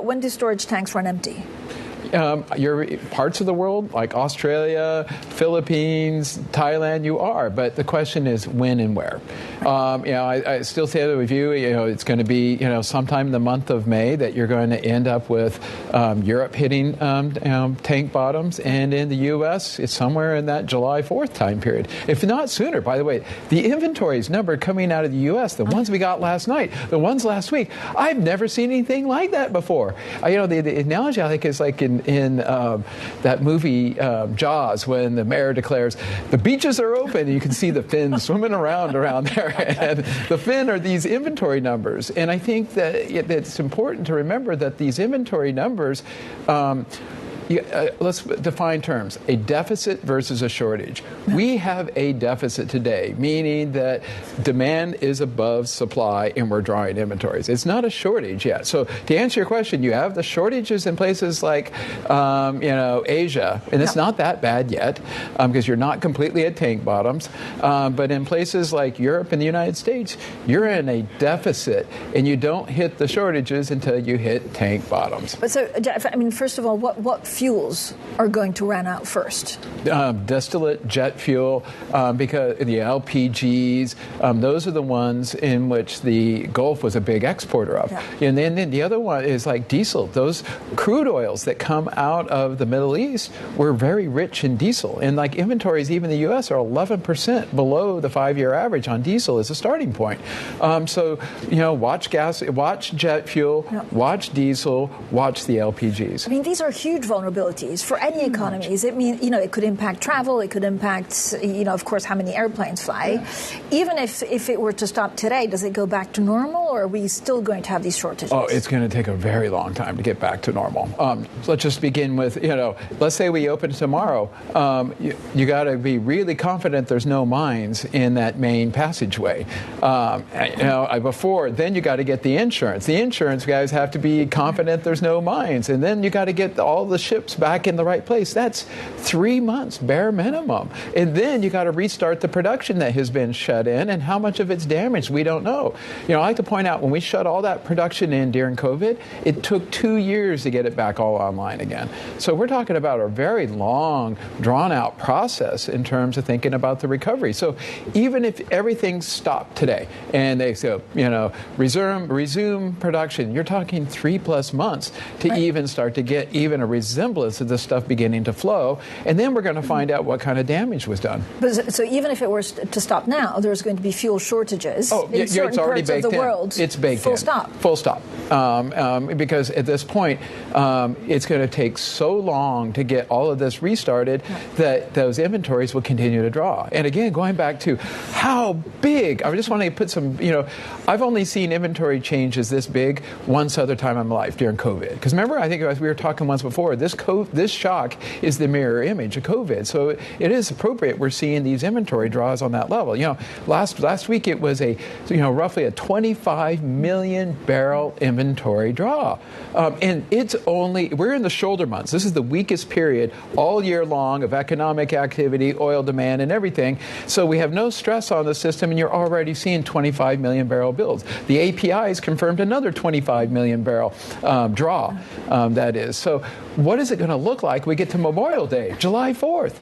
When do storage tanks run empty? Your parts of the world, like Australia, Philippines, Thailand, you are. But the question is when and where. I still say the review, it's going to be, sometime in the month of May that you're going to end up with Europe hitting tank bottoms. And in the U.S., it's somewhere in that July 4th time period. If not sooner, by the way, the inventories number coming out of the U.S., the ones we got last night, the ones last week, I've never seen anything like that before. The analogy I think is like in that movie Jaws, when the mayor declares the beaches are open and you can see the fins swimming around there, and the fin are these inventory numbers. And I think that it's important to remember that these inventory numbers, let's define terms. A deficit versus a shortage. We have a deficit today, meaning that demand is above supply and we're drawing inventories. It's not a shortage yet. So to answer your question, you have the shortages in places like, Asia, and it's not that bad yet because you're not completely at tank bottoms. But in places like Europe and the United States, you're in a deficit and you don't hit the shortages until you hit tank bottoms. But so, first of all, what fuels are going to run out first? Distillate jet fuel, because the LPGs, those are the ones in which the Gulf was a big exporter of. Yeah. And then the other one is like diesel. Those crude oils that come out of the Middle East were very rich in diesel. And like inventories, even in the U.S., are 11% below the 5-year average on diesel as a starting point. So, watch jet fuel, watch diesel, watch the LPGs. These are huge vulnerabilities for any economies. It could impact travel. It could impact, of course, how many airplanes fly. Yeah. Even if it were to stop today, does it go back to normal, or are we still going to have these shortages? Oh, it's going to take a very long time to get back to normal. So let's just begin with, let's say we open tomorrow. You got to be really confident there's no mines in that main passageway. Before, then you got to get the insurance. The insurance guys have to be confident there's no mines, and then you got to get all the ships back in the right place. That's 3 months bare minimum. And then you got to restart the production that has been shut in, and how much of it's damaged, we don't know. I like to point out, when we shut all that production in during COVID, it took 2 years to get it back all online again. So we're talking about a very long, drawn-out process in terms of thinking about the recovery. So even if everything stopped today and they say, resume production, you're talking 3+ months to even start to get even a resemblance of this stuff beginning to flow. And then we're going to find out what kind of damage was done. So even if it were to stop now, there's going to be fuel shortages in certain it's already parts of the world. It's baked Full in. Stop. Full stop. Because at this point, it's going to take so long to get all of this restarted that those inventories will continue to draw. And again, going back to how big, I just want to put some, I've only seen inventory changes this big once other time in my life during COVID. Because remember, I think as we were talking once before, this shock is the mirror image of COVID. So it is appropriate we're seeing these inventory draws on that level. Last week it was roughly a 25 million barrel inventory draw. And we're in the shoulder months. This is the weakest period all year long of economic activity, oil demand, and everything. So we have no stress on the system, and you're already seeing 25 million barrel builds. The APIs confirmed another 25 million barrel draw, that is. So what is it going to look like when we get to Memorial Day, July 4th?